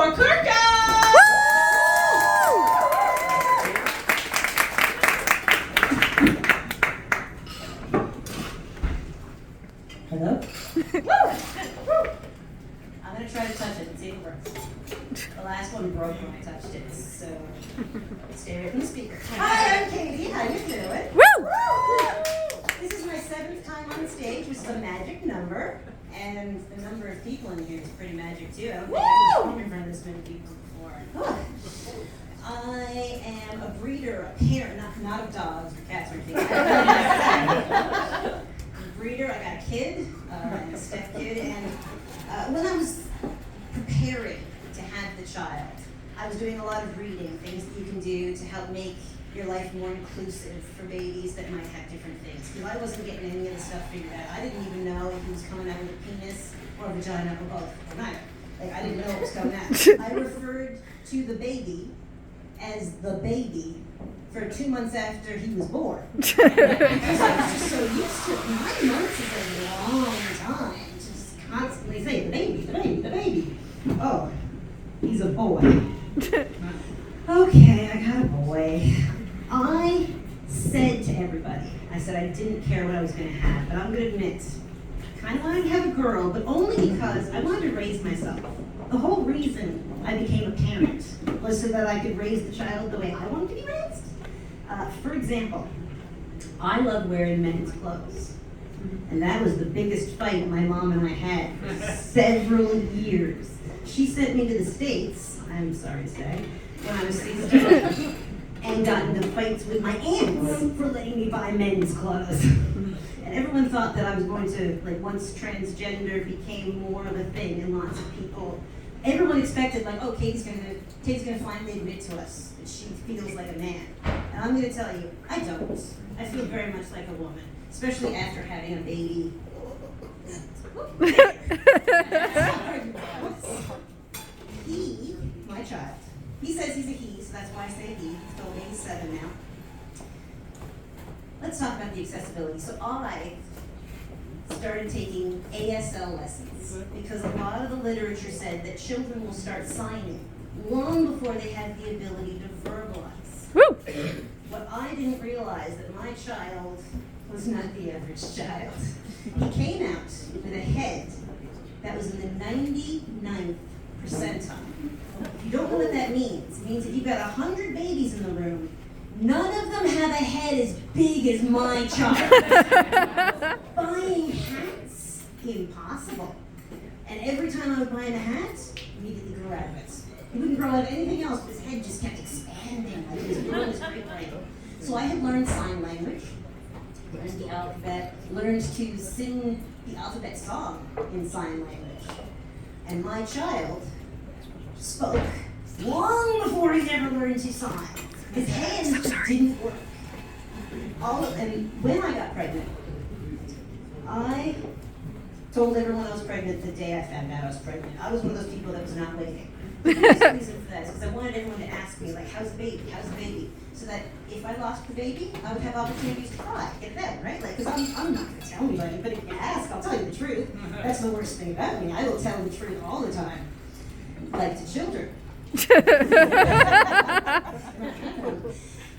for Kirka! Hello? I'm going to try to touch it and see if it works. The last one broke when I touched it, so stay away from the speaker. Hi, I'm Katie. How you doing? Woo! This is my 7th time on stage, which is a magic number. And the number of people in here is pretty magic too. I don't think I've performed in front of this many people before. I am a breeder, a parent, not of dogs or cats or anything. I'm a breeder. I got a kid, and a step kid, and when I was preparing to have the child, I was doing a lot of reading, things that you can do to help make your life more inclusive for babies that might have different things. Because I wasn't getting any of the stuff figured out. I didn't even know if he was coming out with a penis or a vagina or both, or neither. Like, I didn't know what was coming out. I referred to the baby as the baby for 2 months after he was born. Because I was just so used to it. 9 months is a long time to just constantly say, the baby, the baby, the baby. Oh, he's a boy. Okay, I got a boy. I said to everybody, I said I didn't care what I was going to have, but I'm going to admit, I kind of wanted to have a girl, but only because I wanted to raise myself. The whole reason I became a parent was so that I could raise the child the way I wanted to be raised. For example, I love wearing men's clothes. And that was the biggest fight my mom and I had for several years. She sent me to the States, I'm sorry to say, when I was 16, and got into fights with my aunts for letting me buy men's clothes. And everyone thought that I was going to, like, once transgender became more of a thing and lots of people, everyone expected, like, oh, Katie's gonna finally admit to us that she feels like a man. And I'm gonna tell you, I don't. I feel very much like a woman, especially after having a baby. He, my child, he says he's a he, so that's why I say he. He's told me he's 7 now. Let's talk about the accessibility. So I started taking ASL lessons because a lot of the literature said that children will start signing long before they have the ability to verbalize. Woo! What I didn't realize that my child was not the average child. He came out with a head that was in the 99th percentile. If you don't know what that means, it means if you've got 100 babies in the room, none of them have a head as big as my child. Buying hats, impossible. And every time I would buy him a hat, he immediately grew out of it. He wouldn't grow out of anything else, but his head just kept expanding like he was growing his great brain. So I had learned sign language, learned the alphabet, learned to sing the alphabet song in sign language. And my child spoke long before he ever learned to sign. His hands didn't work. And when I got pregnant, I told everyone I was pregnant the day I found out I was pregnant. I was one of those people that was not waiting. The reason for that is because I wanted everyone to ask me, like, how's the baby? How's the baby? So that if I lost the baby, I would have opportunities to cry, get it out, right? Like, because I'm not going to tell anybody, but if you ask, I'll tell you the truth. That's the worst thing about me. I will tell the truth all the time, like to children.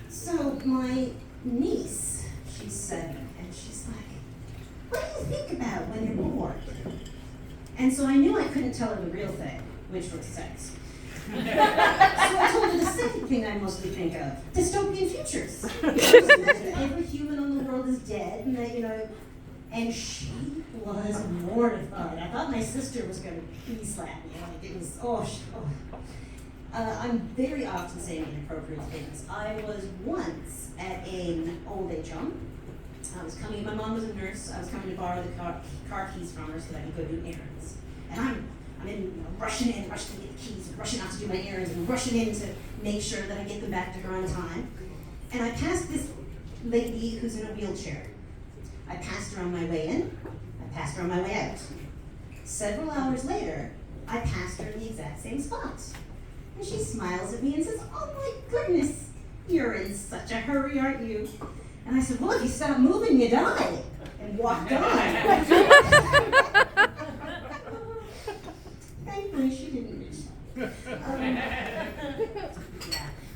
So my niece, she's 7, and she's like, what do you think about when you're bored? And so I knew I couldn't tell her the real thing, which was sex. So I told her the second thing I mostly think of, dystopian futures. Every human on the world is dead, and that, and she was mortified. I thought my sister was going to pee slap me. Like, it was, I'm very often saying inappropriate things. I was once at an old age home. My mom was a nurse. I was coming to borrow the car keys from her so that I could go do errands. And I'm rushing to get the keys, and rushing out to do my errands, and rushing in to make sure that I get them back to her on time. And I passed this lady who's in a wheelchair. I passed her on my way in. I passed her on my way out. Several hours later, I passed her in the exact same spot. And she smiles at me and says, oh my goodness, you're in such a hurry, aren't you? And I said, well, if you stop moving, you die. And walked on. Thankfully, she didn't reach Yeah.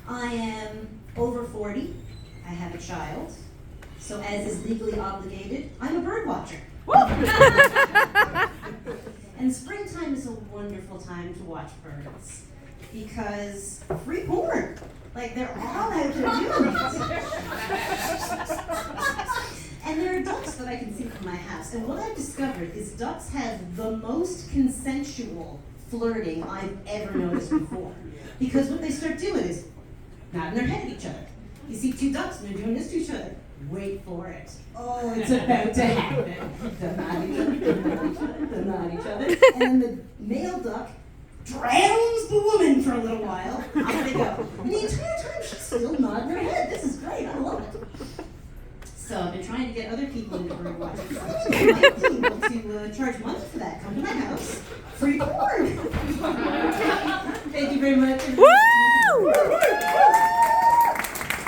I am over 40. I have a child. So as is legally obligated, I'm a bird watcher. And springtime is a wonderful time to watch birds because free porn. Like they're all out there doing it. And there are ducks that I can see from my house. And what I've discovered is ducks have the most consensual flirting I've ever noticed before. Because what they start doing is nodding their head at each other. You see two ducks and they're doing this to each other. Wait for it. Oh, it's about to happen. They'll nod each other, they'll nod each other, they'll nod each other. And then the male duck drowns the woman for a little while. Off they go. And the entire time she's still nodding her head. This is great. I love it. So I've been trying to get other people into bird watching. So I might be able to charge money for that. Come to my house. Free porn.